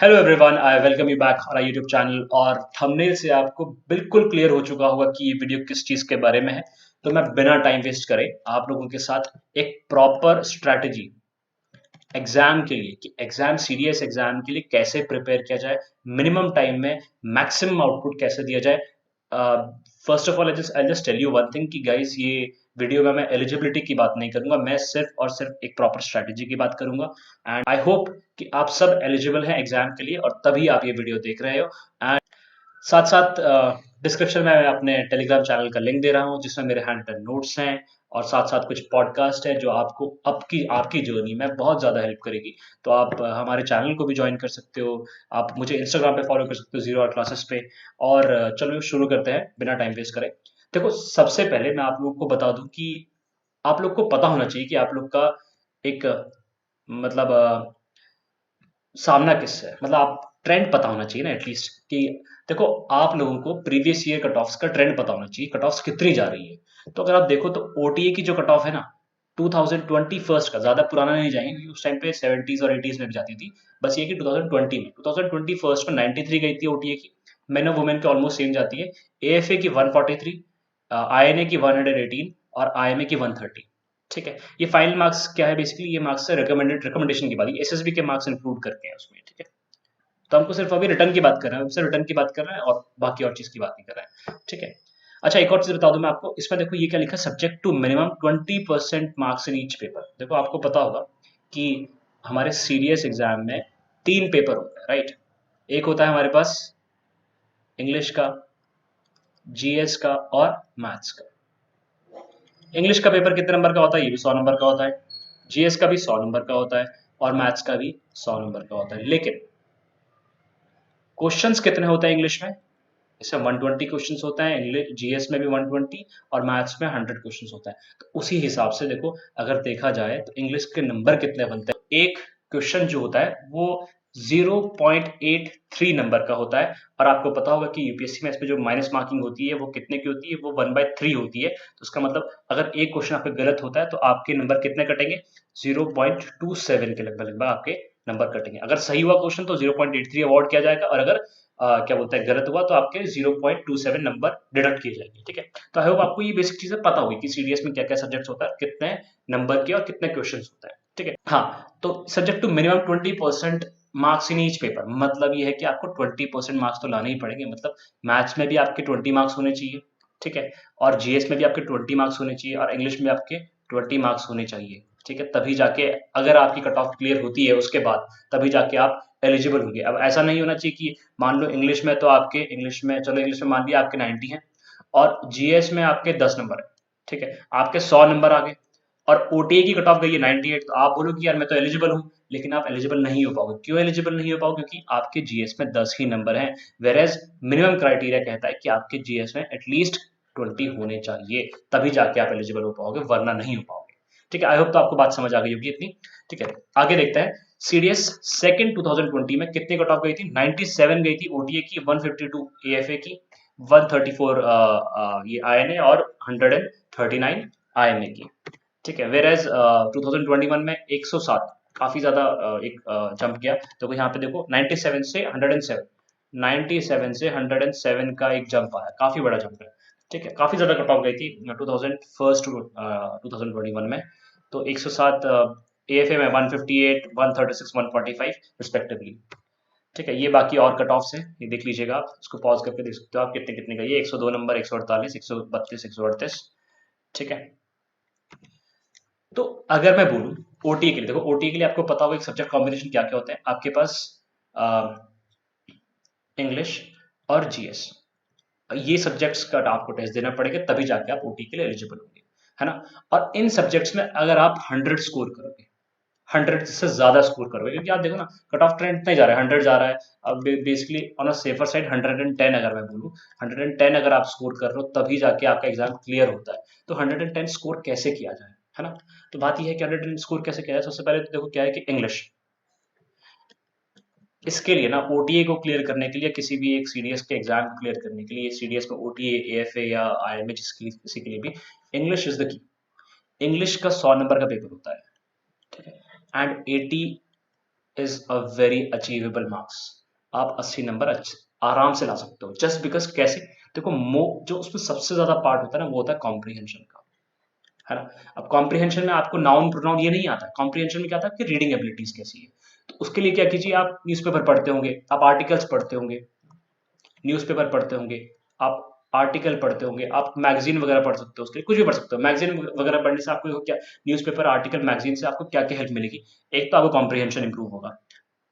Hello everyone, I welcome you back हमारा YouTube channel. और thumbnail से आपको बिल्कुल क्लियर हो चुका होगा कि ये वीडियो किस चीज़ के बारे में है। तो मैं बिना टाइम वेस्ट करे आप लोगों के साथ एक प्रॉपर स्ट्रैटेजी एग्जाम के लिए कि एग्जाम सीरियस एग्जाम के लिए कैसे प्रिपेयर किया जाए, मिनिमम टाइम में मैक्सिमम आउटपुट कैसे दिया जाए। First of all I just tell you one thing कि गाइस, ये वीडियो में मैं एलिजिबिलिटी की बात नहीं करूंगा, मैं सिर्फ और सिर्फ एक प्रॉपर स्ट्रैटेजी की बात करूंगा। एंड आई होप कि आप सब एलिजिबल हैं एग्जाम के लिए और तभी आप ये वीडियो देख रहे हो। एंड साथ साथ डिस्क्रिप्शन में मैं अपने टेलीग्राम चैनल का लिंक दे रहा हूँ जिसमें मेरे हैंड पेन नोट्स हैं और साथ साथ कुछ पॉडकास्ट है जो आपको आपकी आपकी जर्नी में बहुत ज़्यादा हेल्प करेगी। तो आप हमारे चैनल को भी ज्वाइन कर सकते हो। आप मुझे इंस्टाग्राम पे फॉलो कर सकते हो, जीरो आवर क्लासेस पे। और चलो शुरू करते हैं बिना टाइम वेस्ट करे। देखो, सबसे पहले मैं आप लोगों को बता दूं कि आप लोग को पता होना चाहिए कि आप लोग का एक मतलब सामना किससे है। मतलब आप ट्रेंड पता होना चाहिए ना एटलीस्ट कि देखो, आप लोगों को प्रीवियस ईयर कट ऑफ्स का ट्रेंड पता होना चाहिए, कट ऑफ्स कितनी जा रही है। तो अगर आप देखो तो ओटीए की जो कट ऑफ है ना, 2021 का, ज्यादा पुराना नहीं जाएंगे क्योंकि उस टाइम पे 70s और 80s में भी जाती थी। बस ये कि 2020 में 93 गई थी ओटीए की। मैन और वुमेन की ऑलमोस्ट सेम जाती है। एएफए की 143, आईएनए की 118 और आईएमए की 130। ठीक है, ये फाइनल मार्क्स क्या है, बेसिकली ये मार्क्स है रिकमेंडेशन की बात, एसएसबी के मार्क्स इंक्लूड करके हैं उसमें। ठीक है, तो हमको सिर्फ अभी रिटर्न की बात कर रहे हैं, सिर्फ रिटर्न की बात कर रहे हैं और बाकी और चीज की बात नहीं कर रहे हैं। ठीक है। अच्छा, एक और चीज बता दूं मैं आपको, इसमें देखो ये क्या लिखा है, subject to minimum 20% marks in each paper. देखो, आपको पता होगा कि हमारे सीरियस एग्जाम में तीन पेपर होते हैं, राइट। एक होता है हमारे पास इंग्लिश का, जीएस का और मैथ्स का। इंग्लिश का पेपर कितने नंबर का होता है, ये भी 100 नंबर का होता है। जीएस का भी 100 नंबर का होता है और मैथ्स का भी 100 नंबर का होता है। लेकिन क्वेश्चंस कितने होते हैं इंग्लिश में, इसमें 120 क्वेश्चंस होता है, इंग्लिश जीएस में भी 120 और मैथ्स में 100 क्वेश्चंस होता है। तो उसी हिसाब से देखो, अगर देखा जाए तो इंग्लिश के नंबर कितने बनते हैं, एक क्वेश्चन जो होता है वो 0.83 नंबर का होता है। और आपको पता होगा कि यूपीएससी में इस पे जो माइनस मार्किंग होती है वो कितने की होती है, वो 1/3 होती है। तो उसका मतलब अगर एक क्वेश्चन आपका गलत होता है तो आपके नंबर कितने कटेंगे, 0.27 के लगभग लगभग आपके नंबर कटेंगे। अगर सही हुआ क्वेश्चन तो 0.83 अवॉर्ड किया जाएगा, और अगर क्या बोलते हैं गलत हुआ तो आपके 0.27 नंबर डिडक्ट किए जाएंगे। ठीक है, तो आई होप आपको ये बेसिक चीजें पता होगी कि सीडीएस में क्या क्या सब्जेक्ट्स होता है, कितने नंबर के और कितने क्वेश्चंस होता है। ठीक है, हाँ। तो subject to minimum 20% marks in each paper, मतलब ये है कि आपको 20% मार्क्स तो लाने ही पड़ेंगे। मतलब मैथ्स में भी आपके 20 मार्क्स होने चाहिए, ठीक है, और जीएस में भी आपके 20 मार्क्स होने चाहिए और इंग्लिश में आपके 20 मार्क्स होने चाहिए। ठीक है, तभी जाके अगर आपकी कट ऑफ क्लियर होती है उसके बाद तभी जाके आप एलिजिबल होंगे। अब ऐसा नहीं होना चाहिए कि मान लो इंग्लिश में तो आपके, इंग्लिश में चलो, इंग्लिश में मान लिया आपके 90 हैं और जीएस में आपके 10 नंबर है। ठीक है, आपके 100 नंबर आ गए और ओटीए की कट ऑफ गई है 98, तो आप बोलो कि यार मैं तो एलिजिबल हूँ, लेकिन आप एलिजिबल नहीं हो पाओगे। क्यों एलिजिबल नहीं हो पाओगे, क्योंकि आपके जीएस में 10 ही नंबर हैं, वेर एज मिनिमम क्राइटेरिया कहता है कि आपके जीएस में एटलीस्ट 20 होने चाहिए, तभी जाके आप एलिजिबल हो पाओगे, वरना नहीं हो पाओगे। ठीक है, आई होप तो आपको बात समझ आ गई होगी इतनी। ठीक है, आगे देखते हैं। सीडीएस सेकंड 2020 में कितनी कट ऑफ गई थी, 97 गई थी ओटीए की, 152 एएफए की, 134 ये आईएनए और 139 आईएमए की। ठीक है, वेर एज 2021 में 107, काफी ज्यादा एक जंप गया। तो यहाँ पे देखो 97 से 107, 97 से 107 का एक जंप आया, काफी बड़ा जंप है। ठीक है, काफी ज्यादा कट ऑफ गई थी 2021 में। तो 107, एएफए में 158, 136, 145 रिस्पेक्टिवली। ठीक है, ये बाकी और कट ऑफ्स हैं, ये देख लीजिएगा आप, इसको पॉज करके देख सकते हो आप कितने कितने का, ये 102 नंबर, 148, 132, 138। ठीक है, तो अगर मैं बोलूँ ओटीए के लिए, देखो ओटीए के लिए आपको पता होगा एक सब्जेक्ट कॉम्बिनेशन क्या क्या होते हैं आपके पास, इंग्लिश और जीएस, ये सब्जेक्ट्स का आपको टेस्ट देना पड़ेगा, तभी जाके आप ओटी के लिए एलिजिबल होंगे, है ना। और इन सब्जेक्ट्स में अगर आप 100 स्कोर करोगे, 100 से ज्यादा स्कोर करोगे, क्योंकि आप देखो ना कट ऑफ ट्रेंड नहीं जा रहा है, 100 जा रहा है। अब basically on a safer side 110, अगर मैं बोलूँ 110 अगर आप स्कोर कर रहे हो तभी जाके आपका एग्जाम क्लियर होता है। तो 110 स्कोर कैसे किया जाए, है ना। तो बात यह है कि 110 स्कोर कैसे किया जाए, सबसे पहले तो देखो क्या है कि इंग्लिश, इसके लिए ना ओटीए को क्लियर करने के लिए, किसी भी एक सीडीएस के एग्जाम को क्लियर करने के लिए, सीडीएस में ओटीए, एएफए या आईएमए, किसी के लिए भी English is the key. English का 100 नंबर का पेपर होता है, ठीक है, and 80 is a very achievable marks. आप 80 नंबर आराम से ला सकते हो, जस्ट बिकॉज कैसे? देखो, जो उसमें सबसे ज्यादा पार्ट होता है ना, वो होता है कॉम्प्रीहेंशन का, है ना? अब कॉम्प्रीहेंशन में आपको नाउन प्रोनाउन ये नहीं आता। कॉम्प्रीहेंशन में क्या आता है कि रीडिंग एबिलिटीज कैसी है। तो उसके लिए क्या कीजिए, आप न्यूज़पेपर पढ़ते होंगे, आप आर्टिकल्स पढ़ते होंगे, न्यूज़पेपर पढ़ते होंगे, आप आर्टिकल पढ़ते होंगे, आप मैगजीन वगैरह पढ़ सकते हो, उसके लिए कुछ भी पढ़ सकते हो। मैगजीन वगैरह पढ़ने से आपको क्या, न्यूज़पेपर, आर्टिकल, मैगजीन से आपको क्या क्या हेल्प मिलेगी? एक तो आपको कॉम्प्रीहेंशन इंप्रूव होगा,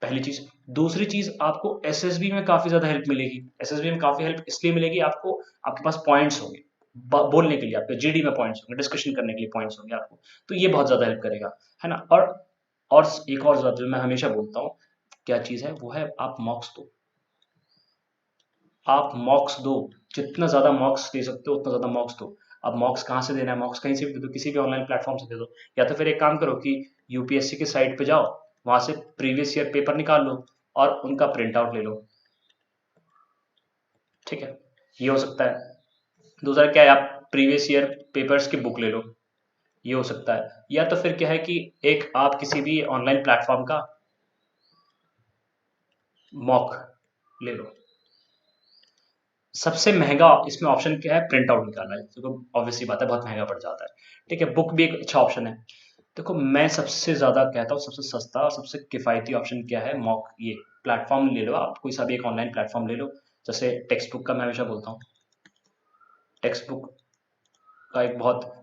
पहली चीज। दूसरी चीज, आपको एसएसबी में काफी ज्यादा हेल्प मिलेगी। एसएसबी में काफी हेल्प इसलिए मिलेगी आपको, आपके पास पॉइंट्स होंगे बोलने के लिए, आपके जीडी में पॉइंट्स होंगे, डिस्कशन करने के लिए पॉइंट्स होंगे आपको, तो ये बहुत ज्यादा हेल्प करेगा, है ना? और एक और ज्यादा जो मैं हमेशा बोलता हूँ, क्या चीज है वो है, आप मॉक्स दो। आप मॉक्स दो, जितना ज्यादा मॉक्स दे सकते हो उतना ज्यादा मॉक्स दो। अब मॉक्स कहाँ से देना है? मॉक्स कहीं से भी दे दो, किसी भी ऑनलाइन प्लेटफॉर्म से दे दो, या तो फिर एक काम करो कि यूपीएससी की साइट पे जाओ, वहां से प्रीवियस ईयर पेपर निकाल लो और उनका प्रिंट आउट ले लो, ठीक है? ये हो सकता है। दूसरा क्या है, आप प्रीवियस ईयर पेपर्स की बुक ले लो, ये हो सकता है। या तो फिर क्या है कि एक आप किसी भी ऑनलाइन प्लेटफॉर्म का मॉक ले लो। सबसे महंगा इसमें ऑप्शन क्या है? प्रिंट आउट निकालना है, तो ऑब्वियसली बात है, बहुत महंगा पड़ जाता है, ठीक है? बुक भी एक अच्छा ऑप्शन है। देखो, मैं सबसे ज्यादा कहता हूँ, सबसे सस्ता और सबसे किफायती ऑप्शन क्या है? मॉक। ये प्लेटफॉर्म ले लो, आप कोई सा भी एक ऑनलाइन प्लेटफॉर्म ले लो। जैसे टेक्स्ट बुक का मैं हमेशा बोलता हूँ, टेक्स्ट बुक का एक बहुत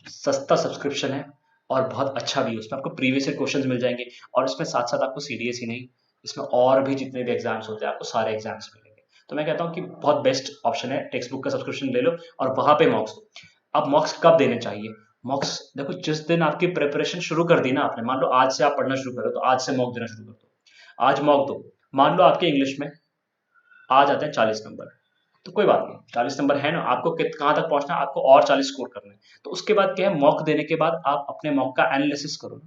सस्ता सब्सक्रिप्शन है और बहुत अच्छा भी है। उसमें आपको प्रीवियस ईयर क्वेश्चंस मिल जाएंगे, और इसमें साथ साथ आपको सीडीएस ही नहीं, इसमें और भी जितने भी एग्जाम्स होते हैं आपको सारे एग्जाम्स मिलेंगे। तो मैं कहता हूँ कि बहुत बेस्ट ऑप्शन है, टेक्स्ट बुक का सब्सक्रिप्शन ले लो और वहां पे मॉक्स दो। अब मॉक्स कब देने चाहिए? मॉक्स देखो, जिस दिन आपकी प्रिपरेशन शुरू कर दी ना आपने, मान लो आज से आप पढ़ना शुरू करो, तो आज से मॉक देना शुरू कर दो। आज मॉक दो। मान लो आपके इंग्लिश में आ जाते हैं 40 नंबर, तो कोई बात नहीं, 40 नंबर है ना, आपको कहाँ तक पहुंचना है? आपको और 40 स्कोर करना है। तो उसके बाद क्या है, मॉक देने के बाद आप अपने मॉक का एनालिसिस करो।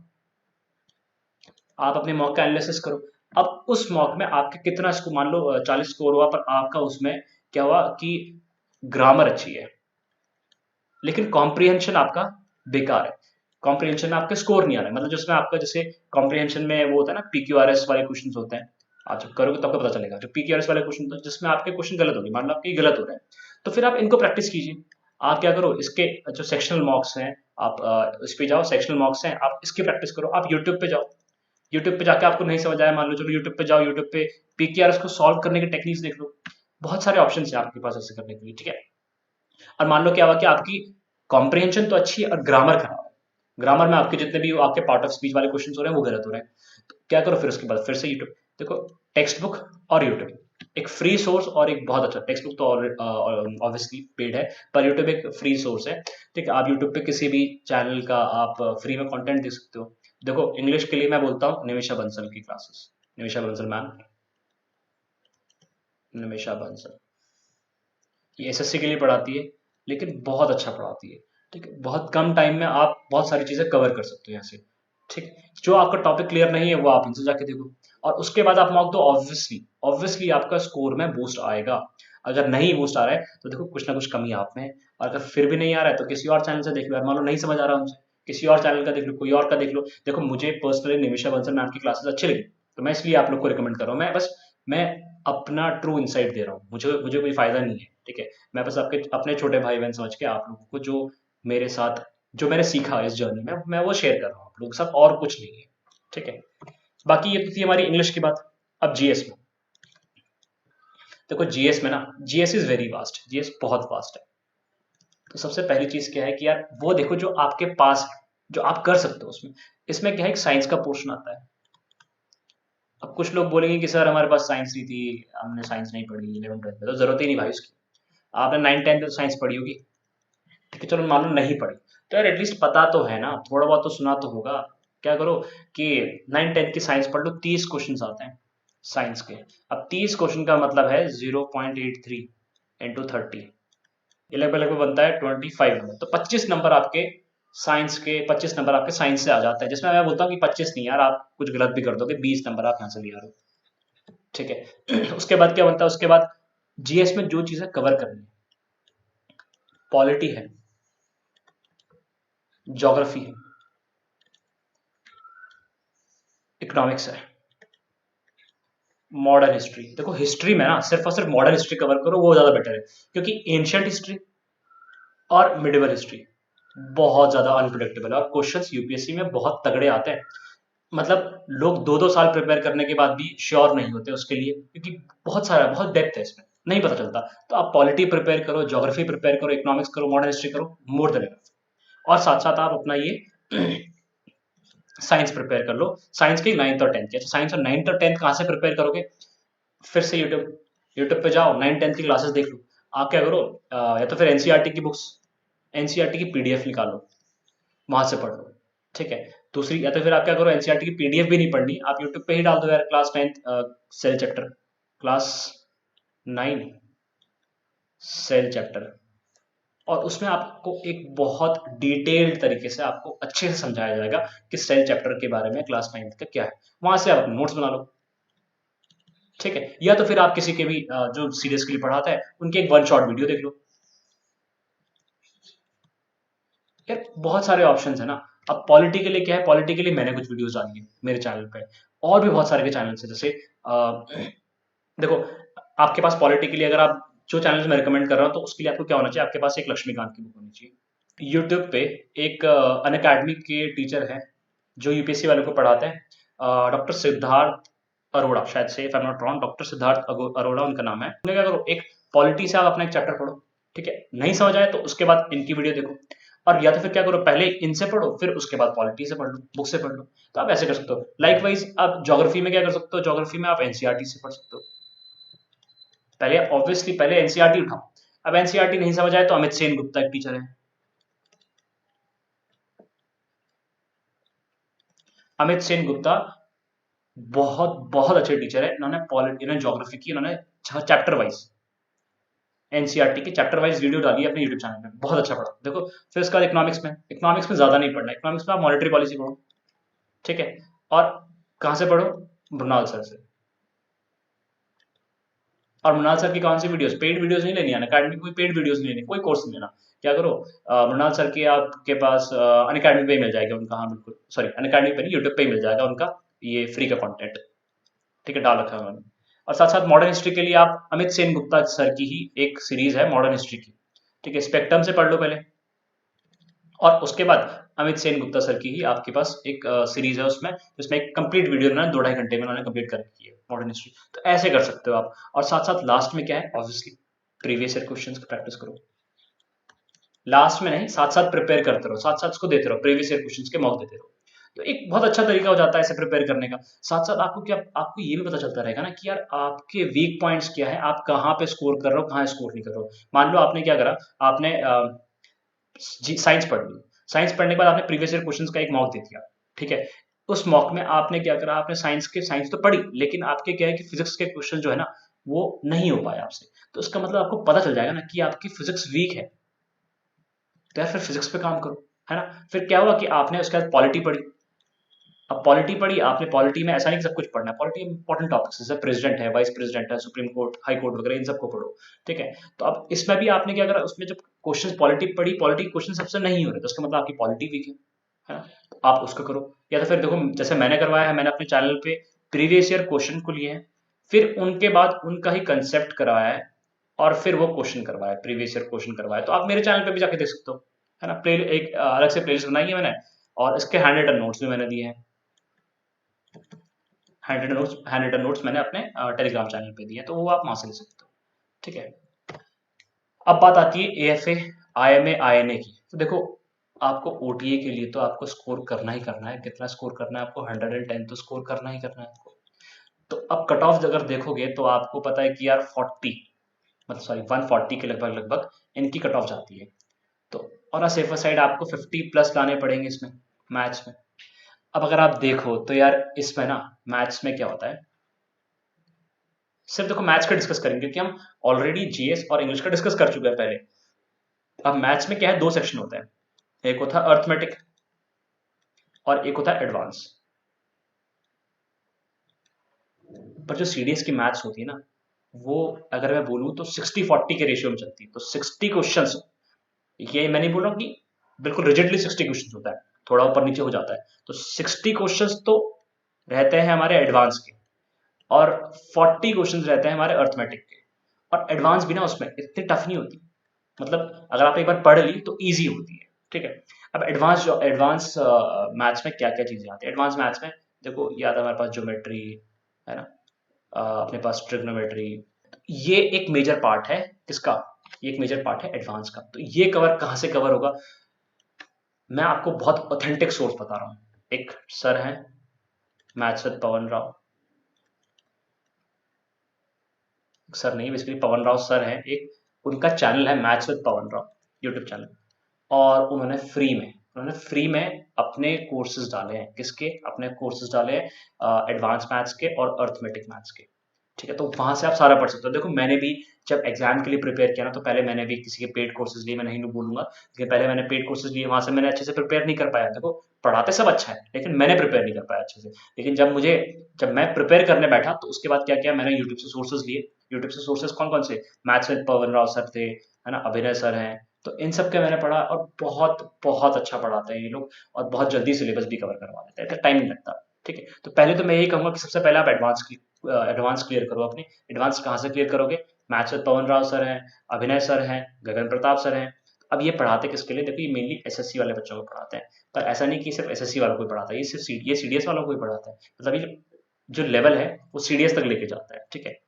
आप अपने मॉक का एनालिसिस करो। अब उस मॉक में आपके कितना स्कोर, मान लो 40 स्कोर हुआ, पर आपका उसमें क्या हुआ कि ग्रामर अच्छी है, लेकिन कॉम्प्रिहेंशन आपका बेकार है। कॉम्प्रिहेंशन में आपके स्कोर नहीं आ रहा है, मतलब जिसमें आपका, जैसे कॉम्प्रिहेंशन में वो होता है ना, पीक्यूआरएस वाले क्वेश्चन होते हैं, आप जब करोगे तो आपको पता चलेगा। जो पीक्यूआरएस वाले क्वेश्चन होते हैं जिसमें आपके क्वेश्चन गलत होंगे, मान लो आपके गलत हो रहे हैं, तो फिर आप इनको प्रैक्टिस कीजिए। आप क्या करो, इसके जो सेक्शनल मॉक्स हैं, आप इस पे जाओ, सेक्शनल मॉक्स हैं, आप इसकी प्रैक्टिस करो। आप यूट्यूब पे जाओ, यूट्यूब पे जाके आपको नहीं समझ आया, मान लो, चलो यूट्यूब पे जाओ, यूट्यूब पे पीक्यूआरएस को सॉल्व करने के टेक्निक्स देख लो। बहुत सारे ऑप्शन है आपके पास ऐसे करने के लिए, ठीक है? और मान लो क्या हुआ कि आपकी कॉम्प्रिहेंशन तो अच्छी है और ग्रामर खराब है। ग्रामर में आपके जितने भी आपके पार्ट ऑफ स्पीच वाले क्वेश्चन हो रहे हैं वो गलत हो रहे हैं, तो क्या करो फिर? उसके बाद फिर से यूट्यूब देखो। टेक्स्ट बुक और यूट्यूब, एक फ्री सोर्स और एक बहुत अच्छा। टेक्स्ट बुक तो ऑब्वियसली पेड है, पर यूट्यूब एक फ्री सोर्स है, ठीक है? आप यूट्यूब पे किसी भी चैनल का आप फ्री में कंटेंट देख सकते हो। देखो, इंग्लिश के लिए मैं बोलता हूँ निमिषा बंसल की क्लासेस। निमिषा बंसल मैम, निमिषा बंसल, ये एसएससी के लिए पढ़ाती है, लेकिन बहुत अच्छा पढ़ाती है, ठीक है? बहुत कम टाइम में आप बहुत सारी चीजें कवर कर सकते हो यहाँ से, ठीक है? जो आपका टॉपिक क्लियर नहीं है वो आप इनसे जाके देखो, और उसके बाद आप मॉक दो। ऑब्वियसली ऑब्वियसली आपका स्कोर में बूस्ट आएगा। अगर नहीं बूस्ट आ रहा है तो देखो, कुछ ना कुछ कमी आप में है, और अगर फिर भी नहीं आ रहा है तो किसी और चैनल से देख लो यार। मान लो नहीं समझ आ रहा उनसे, किसी और चैनल का देख लो, कोई और का देख लो। देखो, मुझे पर्सनली निमिषा बंसल मैम की क्लासेस अच्छी लगी, तो मैं इसलिए आप लोग को रिकमेंड कर रहा हूँ। मैं अपना ट्रू इंसाइट दे रहा हूँ, मुझे मुझे कोई फायदा नहीं है, ठीक है? मैं बस आपके अपने छोटे भाई बहन समझ के आप लोगों को, जो मेरे साथ, जो मैंने सीखा इस जर्नी में, मैं वो शेयर कर रहा हूँ आप लोगों के साथ, और कुछ नहीं है, ठीक है? बाकी ये तो थी हमारी इंग्लिश की बात। अब जीएस में देखो, जीएस में ना, GS is very vast, GS बहुत वास्ट है। तो सबसे पहली चीज क्या है कि यार वो देखो जो आपके पास है, जो आप कर सकते हो उसमें। इसमें क्या है, एक साइंस का पोर्शन आता है। अब कुछ लोग बोलेंगे कि सर हमारे पास साइंस नहीं थी, हमने साइंस नहीं पढ़ी 11th 12th में, तो जरूरत ही नहीं भाई उसकी। आपने 9th 10th में तो साइंस पढ़ी होगी, ठीक है? चलो मान लो नहीं पढ़ी, तो यार एटलीस्ट पता तो है ना, थोड़ा बहुत तो सुना तो होगा। क्या करो कि 9th 10th की साइंस पढ़ लो, 30 क्वेश्चन आते हैं साइंस के। अब 30 क्वेश्चन का मतलब है 0.83 इंटू 30, ये लगभग लगभग बनता है 25 नंबर। तो 25 नंबर आपके साइंस के, 25 नंबर आपके साइंस से आ जाता है, जिसमें मैं बोलता हूँ कि 25 नहीं यार, आप कुछ गलत भी कर दोगे, 20 नंबर आप यहाँ से ले आ रहे हो, ठीक है? उसके बाद क्या बनता है? उसके बाद जीएस में जो चीजें कवर करनी है, पॉलिटी है, ज्योग्राफी है, इकोनॉमिक्स है, मॉडर्न हिस्ट्री, देखो हिस्ट्री में ना सिर्फ और सिर्फ मॉडर्न हिस्ट्री कवर करो, वो ज्यादा बेटर है, क्योंकि एंशियंट हिस्ट्री और मिडिवल हिस्ट्री बहुत ज्यादा अनप्रिडिक्टेबल है और क्वेश्चंस यूपीएससी में बहुत तगड़े आते हैं। मतलब लोग 2-2 साल प्रिपेयर करने के बाद भी श्योर नहीं होते उसके लिए, क्योंकि बहुत डेप्थ है इसमें, नहीं पता चलता। तो आप पॉलिटी प्रिपेयर करो, ज्योग्राफी प्रिपेयर करो, इकोनॉमिक्स करो, मॉडर्न हिस्ट्री करो, मोर देन इनफ। और साथ साथ आप अपना ये साइंस प्रिपेयर कर लो, साइंस की 9th और 10th की। साइंस और 9th और 10th कहाँ से प्रिपेयर करोगे? फिर से यूट्यूब यूट्यूब पे जाओ, 9th 10th की क्लासेस देख लो। आप क्या करो, या तो फिर एनसीईआरटी की बुक्स, एनसीईआरटी की पीडीएफ निकालो, वहां से पढ़ लो। ठीक है। दूसरी, या तो फिर आप क्या करो, एनसीईआरटी की पीडीएफ भी नहीं पढ़नी, आप यूट्यूब पे ही डाल दो यार, class 9th cell chapter, class 9 cell chapter, और उसमें आपको एक बहुत डिटेल्ड तरीके से आपको अच्छे से समझाया जाएगा कि सेल चैप्टर के बारे में क्लास 9th का क्या है। वहां से आप नोट्स बना लो। ठीक है। या तो फिर आप किसी के भी जो सीरियस के लिए पढ़ाता है उनके एक वन शॉट वीडियो देख लो। यार बहुत सारे ऑप्शंस है ना। अब पॉलिटी के लिए क्या है, पॉलिटी के लिए मैंने कुछ वीडियोस डाली है मेरे चैनल पे, और भी बहुत सारे के चैनल है, जैसे देखो, आपके पास पॉलिटी के लिए अगर आप जो चैनल मैं रिकमेंड कर रहा हूँ, तो उसके लिए आपको क्या होना चाहिए, आपके पास एक लक्ष्मीकांत की बुक होनी चाहिए। यूट्यूब पे एक अन अकेडमी के टीचर है जो यूपीएससी वालों को पढ़ाते हैं, डॉक्टर सिद्धार्थ अरोड़ा, शायद से if I am not wrong, doctor Siddharth Arora उनका नाम है। उन्हें क्या करो, एक पॉलिटी से आप अपना एक चैप्टर पढ़ो। ठीक है। नहीं समझ आए तो उसके बाद इनकी वीडियो देखो, और या तो फिर क्या करो, पहले इनसे पढ़ो, फिर उसके बाद पॉलिटी से पढ़ लो, बुक से पढ़ लो। तो आप ऐसे कर सकते हो। लाइकवाइज आप ज्योग्राफी में क्या कर सकते हो, ज्योग्राफी में आप एनसीईआरटी से पढ़ सकते हो। पहले ऑब्वियसली पहले एनसीईआरटी उठाओ। अब एनसीईआरटी नहीं समझ आए तो अमित सेन गुप्ता एक टीचर है, अमित सेन गुप्ता बहुत बहुत अच्छे टीचर है। इन्होंने ज्योग्राफी की, इन्होंने चैप्टर वाइज एनसीईआरटी की चैप्टर वाइज वीडियो डाली है अपने यूट्यूब चैनल में, बहुत अच्छा पढ़ा। देखो, फिर उसके बाद इकोनॉमिक्स में ज्यादा नहीं पढ़ना, इकोनॉमिक्स में आप मॉनेटरी पॉलिसी पढ़ो। ठीक है। और कहां से पढ़ो, मृणाल सर से। और मृणाल सर की कौन सी वीडियोस, पेड वीडियोस नहीं लेनी है, अनअकैडमी कोई पेड वीडियोस नहीं लेनी, कोई कोर्स नहीं लेना। क्या करो, मृणाल सर की आपके पास अनअकैडमी पे ही मिल जाएगा उनका, हाँ बिल्कुल, सॉरी अनअकैडमी पे नहीं, यूट्यूब पे ही मिल जाएगा उनका ये फ्री का कंटेंट। ठीक है, डाल रखा है उन्होंने। और साथ साथ मॉडर्न हिस्ट्री के लिए आप अमित सेन गुप्ता सर की ही एक सीरीज है मॉडर्न हिस्ट्री की। ठीक है, स्पेक्ट्रम से पढ़ लो पहले, और उसके बाद अमित सेन गुप्ता सर की ही आपके पास एक सीरीज है उसमें, जिसमें एक कंप्लीट वीडियो उन्होंने 2-2.5 घंटे में उन्होंने कंप्लीट कर रखी है मॉडर्न हिस्ट्री। तो ऐसे कर सकते हो आप। और साथ साथ लास्ट में क्या है, ऑब्वियसली प्रीवियस ईयर क्वेश्चंस की प्रैक्टिस करो। लास्ट में नहीं, साथ साथ प्रिपेयर करते रहो, साथ साथ इसको देते रहो, प्रीवियस ईयर क्वेश्चंस के मॉक देते रहो। तो एक बहुत अच्छा तरीका हो जाता है इसे प्रिपेयर करने का। साथ साथ आपको ये भी पता चलता रहेगा ना कि यार आपके वीक पॉइंट्स क्या है, आप कहाँ पे स्कोर कर रहे हो, कहाँ स्कोर नहीं कर रहे हो। मान लो आपने क्या करा, आपने जी साइंस पढ़ ली, साइंस पढ़ने के बाद आपने प्रीवियस ईयर क्वेश्चंस का एक मॉक दे दिया। ठीक है। उस मॉक में आपने क्या करा, आपने साइंस तो पढ़ी, लेकिन आपके क्या है कि फिजिक्स के क्वेश्चन जो है ना, वो नहीं हो पाए आपसे। तो इसका मतलब आपको पता चल जाएगा ना कि आपकी फिजिक्स वीक है, तो यार फिर फिजिक्स पे काम करो, है ना। फिर क्या हुआ कि आपने उसके बाद पॉलिटी पढ़ी। अब पॉलिटी पढ़ी आपने, पॉलिटी में ऐसा नहीं कि सब कुछ पढ़ना है, पॉलिटी इंपॉर्टेंट टॉपिक्स जैसे प्रेसिडेंट है, वाइस प्रेसिडेंट है, सुप्रीम कोर्ट, हाई कोर्ट वगैरह, इन सबको पढ़ो। ठीक है। तो अब इसमें भी आपने क्या करा, उसमें जब क्वेश्चन पॉलिटी पढ़ी, पॉलिटी क्वेश्चन सबसे नहीं हो रहे, तो उसका मतलब आपकी पॉलिटी वीक है ना। तो आप उसको करो। या तो फिर देखो, जैसे मैंने करवाया है, मैंने अपने चैनल पे प्रीवियस ईयर क्वेश्चन को लिए हैं, फिर उनके बाद उनका ही कंसेप्ट करवाया है, और फिर वो क्वेश्चन करवाया, प्रीवियस ईयर क्वेश्चन करवाया। तो आप मेरे चैनल पे भी जाके देख सकते हो, है ना। प्ले एक अलग से प्लेलिस्ट बनाई है मैंने, और इसके हैंड रिटन नोट्स भी मैंने दिए हैं। हैंड रिटन नोट्स मैंने अपने टेलीग्राम चैनल पे दिए हैं, तो वो आप वहां से ले सकते हो। ठीक है। अब बात आती है एएफए, आईएमए, आईएनए की। तो देखो, आपको ओटीए के लिए तो आपको स्कोर करना ही करना है। कितना स्कोर करना है आपको, 110 तो स्कोर करना ही करना है आपको। तो अब कट ऑफ अगर देखोगे तो आपको पता है कि यार 40, मतलब सॉरी 140 के लगभग लगभग इनकी कट ऑफ जाती है। तो और सेफर साइड आपको 50 प्लस लाने पड़ेंगे इसमें, मैथ्स में। अब अगर आप देखो तो यार इसमें ना, मैथ्स में क्या होता है, सिर्फ देखो मैथ्स का डिस्कस करेंगे, क्योंकि हम ऑलरेडी जीएस और इंग्लिश का डिस्कस कर चुके हैं पहले। अब मैथ्स में क्या है, दो सेक्शन होते हैं, एक होता है अर्थमेटिक और एक होता है एडवांस। पर जो सीडीएस की मैथ्स होती है ना, वो अगर मैं बोलूं तो 60-40 के रेशियो में चलती है। तो 60 क्वेश्चंस, ये मैं नहीं बोल रहा हूँ कि बिल्कुल रिजिडली 60 क्वेश्चंस होता है, थोड़ा ऊपर नीचे हो जाता है। तो 60 क्वेश्चंस तो रहते हैं हमारे एडवांस के, और 40 क्वेश्चन रहते हैं हमारे अर्थमेटिक के, और एडवांस भी ना उसमें इतनी टफ नहीं होती, मतलब अगर आप एक बार पढ़ ली तो ईजी होती है, ठीक है। अब एडवांस मैथ्स में क्या क्या चीजें आती है, एडवांस मैथ्स में देखो ये आता है हमारे पास ज्योमेट्री, है ना, अपने पास ट्रिग्नोमेट्री, ये एक मेजर पार्ट है किसका, ये एक मेजर पार्ट है एडवांस का। तो ये कवर कहाँ से कवर होगा, मैं आपको बहुत ऑथेंटिक सोर्स बता रहा हूँ। एक सर हैं maths with Pawan Rao, sir नहीं बेसिकली पवन राव सर हैं, एक उनका चैनल है maths with Pawan Rao YouTube channel, और उन्होंने फ्री में अपने कोर्सेज डाले हैं, किसके, अपने कोर्सेज डाले हैं एडवांस मैथ्स के और अर्थमेटिक मैथ्स के, ठीक है। तो वहां से आप सारा पढ़ सकते हो। देखो मैंने भी जब एग्जाम के लिए प्रिपेयर किया ना, तो पहले मैंने भी किसी के पेड कोर्सेज लिए, मैं नहीं बोलूंगा, लेकिन पहले मैंने पेड कोर्सेज लिए, वहां से मैंने अच्छे से प्रिपेयर नहीं कर पाया। देखो पढ़ाते सब अच्छा है, लेकिन मैंने प्रिपेयर नहीं कर पाया अच्छे से। लेकिन जब मैं प्रिपेयर करने बैठा, तो उसके बाद क्या किया, मैंने यूट्यूब से सोर्सेज लिए। यूट्यूब से सोर्सेज कौन कौन से, maths with Pawan Rao sir थे, है ना, अभिनय सर हैं, तो इन सब के मैंने पढ़ा, और बहुत बहुत अच्छा पढ़ाते हैं ये लोग, और बहुत जल्दी सिलेबस भी कवर करवा देते हैं, तो टाइम नहीं लगता, ठीक है। तो पहले तो मैं यही कहूंगा कि सबसे पहले आप एडवांस क्लियर करो अपनी। एडवांस कहाँ से क्लियर करोगे, maths with Pawan Rao sir हैं, अभिनय सर हैं, गगन प्रताप सर हैं। अब ये पढ़ाते किसके लिए, देखो ये मेनली एसएससी वाले बच्चों को पढ़ाते हैं, पर ऐसा नहीं कि सिर्फ एसएससी वालों को ही पढ़ाता है, ये सिर्फ ये सीडीएस वालों को ही पढ़ाता है, मतलब ये जो लेवल है वो सीडीएस तक लेके जाता है, ठीक है।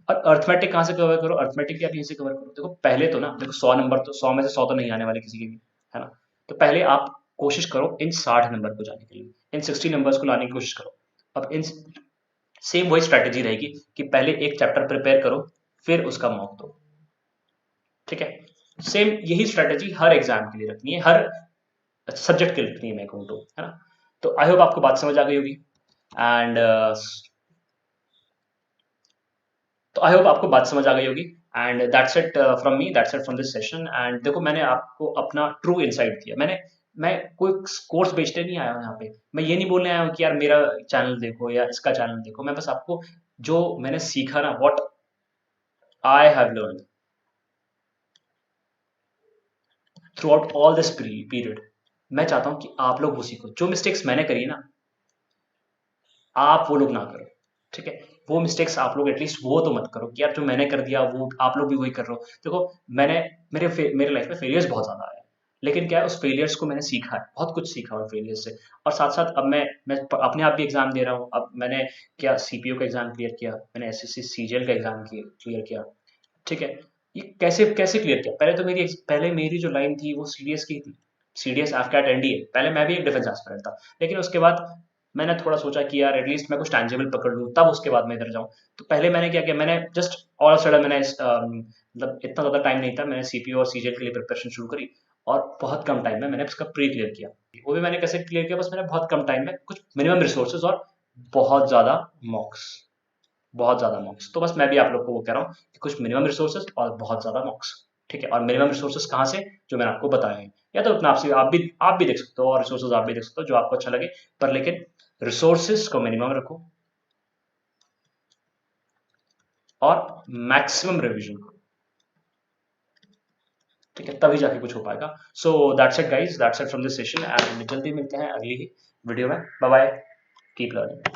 और अर्थमेटिक कहाँ से कवर करो, अर्थमेटिक भी आप यहीं से कवर करो। देखो पहले तो ना, देखो 100 नंबर, तो 100 में से 100 तो नहीं आने वाले किसी के भी, है ना। तो पहले आप कोशिश करो इन 60 नंबर को जाने के लिए, इन 60 नंबर्स को लाने की कोशिश करो। अब इन सेम वही स्ट्रैटेजी रहेगी कि पहले एक चैप्टर प्रिपेयर करो, फिर उसका मॉक दो, ठीक है। सेम यही स्ट्रैटेजी हर एग्जाम के लिए रखनी है, हर सब्जेक्ट के लिए रखनी है, मैं कहूँ तो, है ना। तो आई होप आपको बात समझ आ गई होगी, एंड तो आई होप आपको बात समझ आ गई होगी, and that's it from me, that's it from this session. And देखो मैंने आपको अपना ट्रू इनसाइट दिया, मैं कोई कोर्स बेचने नहीं आया हूँ यहाँ पे, मैं ये नहीं बोलने आया हूँ कि यार मेरा चैनल देखो या इसका चैनल देखो, मैं बस आपको जो मैंने सीखा ना, what I have learn through out all this period, मैं चाहता हूँ कि आप लोग वो सीखो, जो मिस्टेक्स मैंने करी ना, आप वो लोग ना करो, ठीक है। वो मिस्टेक्स आप लोग एटलीस्ट वो तो मत करो कि यार जो मैंने कर दिया वो आप लोग भी वही कर रहे हो। देखो मैंने मेरे लाइफ में फेलियर्स बहुत ज्यादा आए हैं, लेकिन क्या है, उस फेलियर्स को मैंने सीखा है, बहुत कुछ सीखा उन फेलियर्स से। और साथ साथ अब मैं अपने आप भी एग्जाम दे रहा हूँ। अब मैंने क्या सीपीओ का एग्जाम क्लियर किया, मैंने एसएससी सीजीएल का एग्जाम क्लियर किया, ठीक है। ये कैसे कैसे क्लियर किया, पहले मेरी जो लाइन थी वो सीडीएस की थी, सीडीएस एफकैट एनडीए, पहले मैं भी एक डिफेंस एस्पिरेंट था, लेकिन उसके बाद मैंने थोड़ा सोचा कि यार एटलीस्ट मैं कुछ टैंजिबल पकड़ लूँ, तब उसके बाद मैं इधर जाऊँ। तो पहले मैंने क्या किया, मैंने जस्ट ऑल ऑफ सडन मैंने मतलब इतना ज़्यादा टाइम नहीं था, मैंने सीपीओ और सीजीएल के लिए प्रिपरेशन शुरू करी, और बहुत कम टाइम में मैंने उसका प्री क्लियर किया। वो भी मैंने कैसे क्लियर किया, बस मैंने बहुत कम टाइम में कुछ मिनिमम रिसोर्सेज और बहुत ज़्यादा मॉक्स, बहुत ज़्यादा मॉक्स। तो बस मैं भी आप लोग को वो कह रहा हूँ कि कुछ मिनिमम रिसोर्सेज और बहुत ज़्यादा मॉक्स, ठीक है। और मिनिमम रिसोर्सेज कहाँ से, जो मैंने आपको बताए हैं, या तो अपना आपसे आप भी देख सकते हो, और रिसोर्सेज आप भी देख सकते हो जो आपको अच्छा लगे, पर लेकिन रिसोर्सेज को मिनिमम रखो और मैक्सिमम रिवीजन करो, ठीक है, तभी जाके कुछ हो पाएगा। So that's it guys, that's it from this session, and जल्दी मिलते हैं अगली वीडियो में। Bye bye, keep learning.